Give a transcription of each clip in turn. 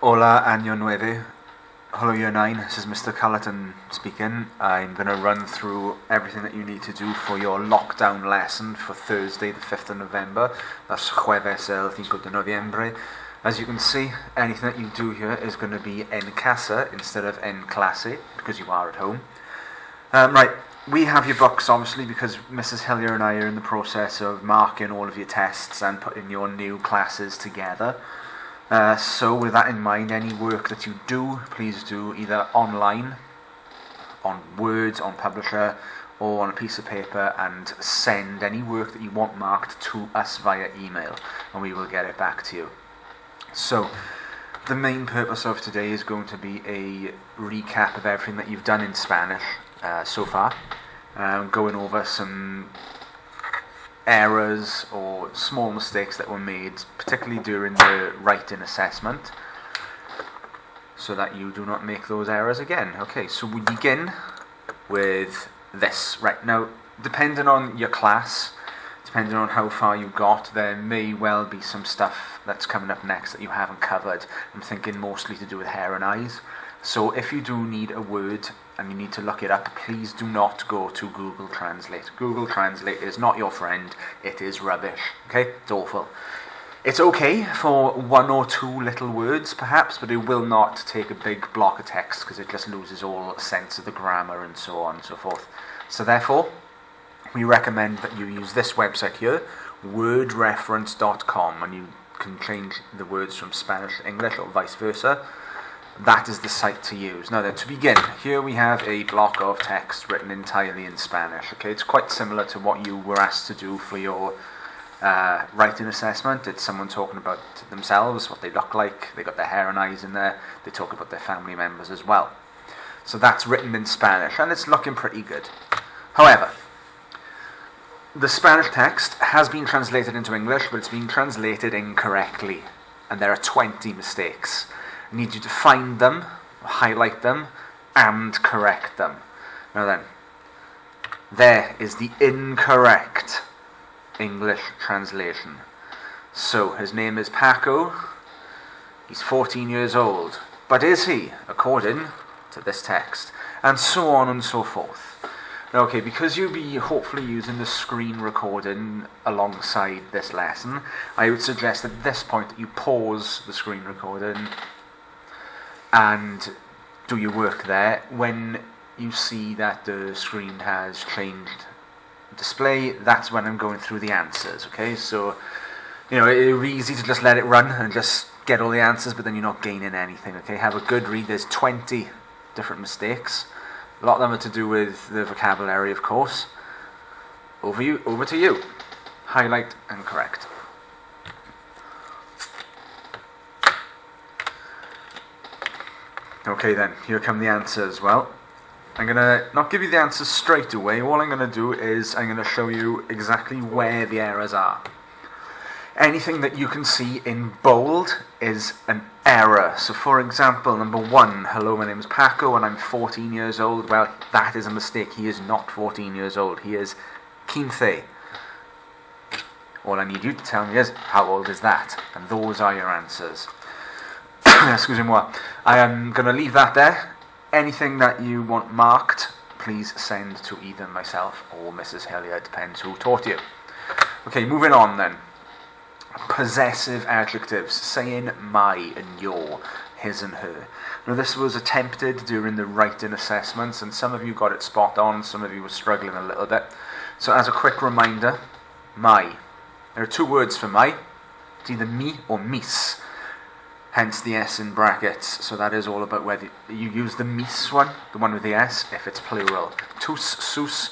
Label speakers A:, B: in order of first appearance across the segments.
A: Hola, año nueve. Hello, year 9. This is Mr. Cullerton speaking. I'm going to run through everything that you need to do for your lockdown lesson for Thursday, the 5th of November. That's jueves el 5 de noviembre. As you can see, anything that you do here is going to be en casa instead of en clase, because you are at home. Right, we have your books, obviously, because Mrs. Hillier and I are in the process of marking all of your tests and putting your new classes together. So with that in mind, any work that you do, please do either online, on Word, on Publisher, or on a piece of paper, and send any work that you want marked to us via email, and we will get it back to you. So, the main purpose of today is going to be a recap of everything that you've done in Spanish so far, going over some errors or small mistakes that were made, particularly during the writing assessment, so that you do not make those errors again. Okay, so we begin with this. Right, now, depending on your class, depending on how far you got, there may well be some stuff that's coming up next that you haven't covered. I'm thinking mostly to do with hair and eyes. So if you do need a word and you need to look it up, please do not go to Google Translate. Google Translate is not your friend, it is rubbish, okay? It's awful. It's okay for one or two little words, perhaps, but it will not take a big block of text because it just loses all sense of the grammar and so on and so forth. So therefore, we recommend that you use this website here, wordreference.com, and you can change the words from Spanish to English or vice versa. That is the site to use. Now then, to begin, here we have a block of text written entirely in Spanish. Okay, it's quite similar to what you were asked to do for your writing assessment. It's someone talking about themselves, what they look like, they got their hair and eyes in there, they talk about their family members as well. So that's written in Spanish, and it's looking pretty good. However, the Spanish text has been translated into English, but it's been translated incorrectly, and there are 20 mistakes. I need you to find them, highlight them, and correct them. Now then, there is the incorrect English translation. So, his name is Paco, he's 14 years old, but is he, according to this text? And so on and so forth. Okay, because you'll be hopefully using the screen recording alongside this lesson, I would suggest at this point that you pause the screen recording and do your work there. When you see that the screen has changed display, that's when I'm going through the answers, okay? So, you know, it'd be easy to just let it run and just get all the answers, but then you're not gaining anything, okay? Have a good read. There's 20 different mistakes. A lot of them are to do with the vocabulary, of course. Over to you. Highlight and correct. Okay then, here come the answers. Well, I'm going to not give you the answers straight away. All I'm going to do is I'm going to show you exactly where the errors are. Anything that you can see in bold is an error. So for example, number 1, hello, my name is Paco and I'm 14 years old. Well, that is a mistake. He is not 14 years old. He is 15. All I need you to tell me is, how old is that? And those are your answers. Excusez-moi. I am going to leave that there. Anything that you want marked, please send to either myself or Mrs. Hillier, depends who taught you. Okay, moving on then. Possessive adjectives, saying my and your, his and her. Now this was attempted during the writing assessments, and some of you got it spot on, some of you were struggling a little bit. So as a quick reminder, my. There are 2 words for my. It's either mi or mis. Hence the S in brackets. So that is all about whether you use the mis one, the one with the S, if it's plural. Tus, sus.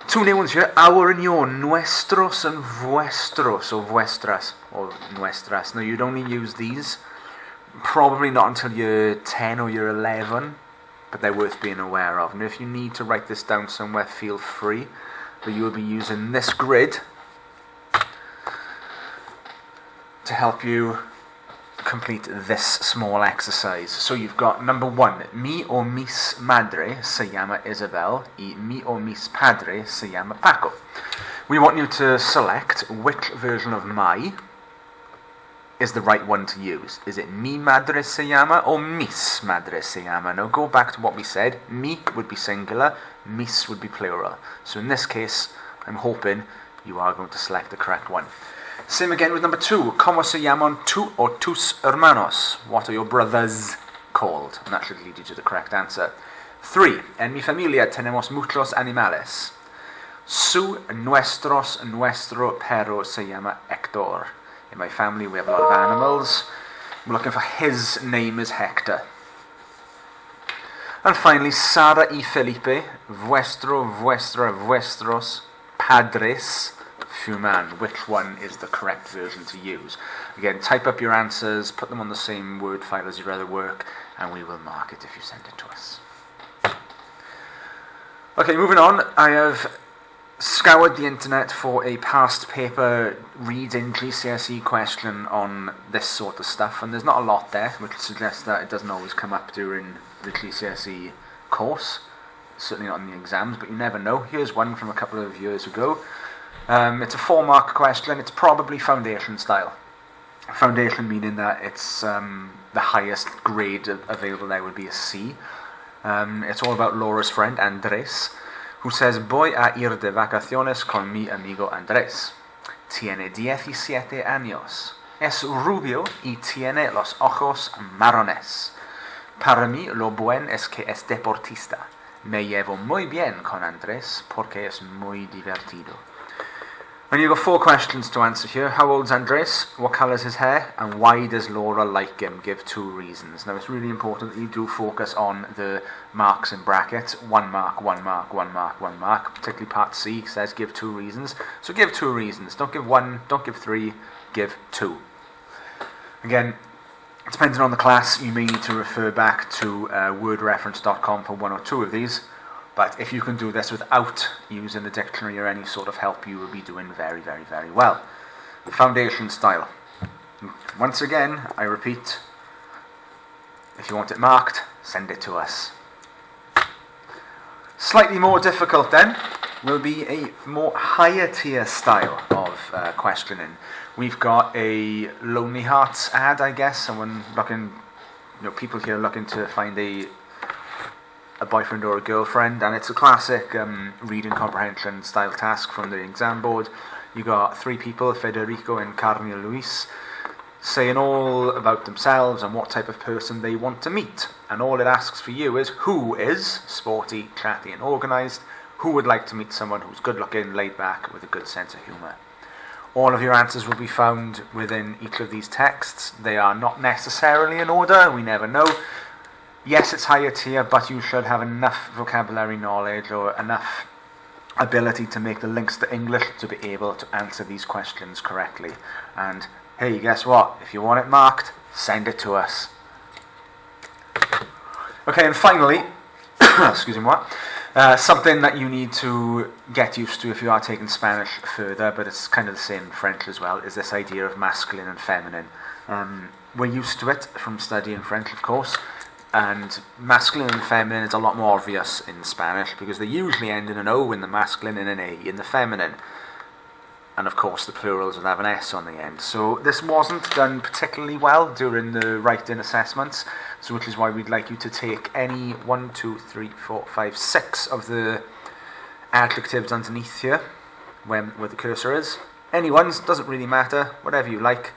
A: 2 new ones here, our and your, nuestros and vuestros, or vuestras, or nuestras. Now you'd only use these, probably not until you're 10 or you're 11, but they're worth being aware of. And if you need to write this down somewhere, feel free, but you will be using this grid to help you complete this small exercise. So you've got number 1, mi o mis madre se llama Isabel y mi o mis padre se llama Paco. We want you to select which version of my is the right one to use? Is it mi madre se llama or mis madre se llama? Now go back to what we said. Mi would be singular, mis would be plural. So in this case, I'm hoping you are going to select the correct one. Same again with number 2. ¿Cómo se llaman tú o tus hermanos? What are your brothers called? And that should lead you to the correct answer. 3. En mi familia tenemos muchos animales. Nuestro perro se llama Héctor. In my family we have a lot of animals. We're looking for his name is Hector. And finally, Sara y Felipe, vuestros padres fuman. Which one is the correct version to use? Again, type up your answers, put them on the same word file as your other work, and we will mark it if you send it to us. Okay, moving on. I have scoured the internet for a past paper reading GCSE question on this sort of stuff, and there's not a lot there, which suggests that it doesn't always come up during the GCSE course, certainly not in the exams, but you never know. Here's one from a couple of years ago. It's a 4-mark question. It's probably foundation style. Foundation meaning that it's the highest grade available there would be a C. It's all about Laura's friend Andrés, who says, voy a ir de vacaciones con mi amigo Andrés. Tiene 17 años. Es rubio y tiene los ojos marrones. Para mí lo bueno es que es deportista. Me llevo muy bien con Andrés porque es muy divertido. And you've got 4 questions to answer here. How old's Andres? What colour is his hair? And why does Laura like him? Give 2 reasons. Now it's really important that you do focus on the marks in brackets. 1 mark, 1 mark, 1 mark, 1 mark. Particularly part C says give 2 reasons. So give 2 reasons. Don't give 1, don't give 3, give 2. Again, depending on the class, you may need to refer back to wordreference.com for 1 or 2 of these. But if you can do this without using the dictionary or any sort of help, you will be doing very, very, very well. Foundation style. Once again, I repeat, if you want it marked, send it to us. Slightly more difficult then will be a more higher tier style of questioning. We've got a Lonely Hearts ad, I guess. Someone looking, people here looking to find a boyfriend or a girlfriend, and it's a classic reading comprehension style task from the exam board. You got 3 people, Federico and Carmen Luis, saying all about themselves and what type of person they want to meet. And all it asks for you is who is sporty, chatty and organised, who would like to meet someone who's good looking, laid back, with a good sense of humour. All of your answers will be found within each of these texts. They are not necessarily in order, we never know. Yes, it's higher tier, but you should have enough vocabulary knowledge or enough ability to make the links to English to be able to answer these questions correctly. And hey, guess what? If you want it marked, send it to us. Okay, and finally, excuse me, something that you need to get used to if you are taking Spanish further, but it's kind of the same in French as well, is this idea of masculine and feminine. We're used to it from studying French, of course. And masculine and feminine is a lot more obvious in Spanish because they usually end in an O in the masculine and an A in the feminine. And of course the plurals will have an S on the end. So this wasn't done particularly well during the writing assessments, so which is why we'd like you to take any 1, 2, 3, 4, 5, 6 of the adjectives underneath here, where the cursor is. Any ones, doesn't really matter, whatever you like.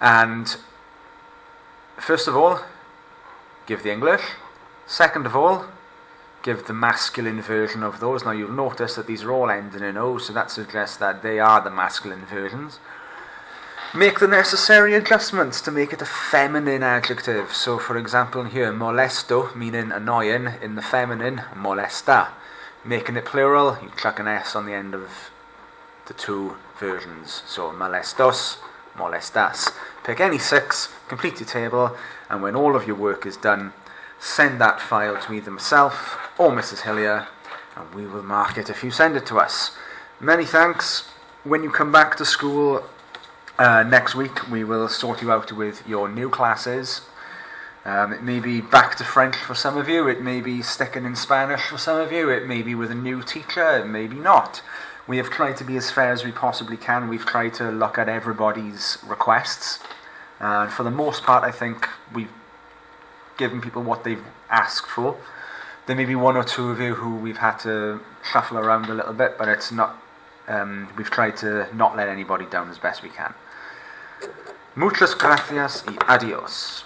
A: And first of all, give the English. Second of all, give the masculine version of those. Now you'll notice that these are all ending in O, so that suggests that they are the masculine versions. Make the necessary adjustments to make it a feminine adjective. So for example here, molesto, meaning annoying, in the feminine, molesta. Making it plural, you chuck an S on the end of the 2 versions. So molestos, molestas. Pick any 6, complete your table, and when all of your work is done, send that file to either myself or Mrs. Hillier, and we will mark it if you send it to us. Many thanks. When you come back to school next week, we will sort you out with your new classes. It may be back to French for some of you, it may be sticking in Spanish for some of you, it may be with a new teacher, it may be not. We have tried to be as fair as we possibly can. We've tried to look at everybody's requests And for the most part, I think we've given people what they've asked for. There may be one or two of you who we've had to shuffle around a little bit, but it's not. We've tried to not let anybody down as best we can. Muchas gracias y adiós.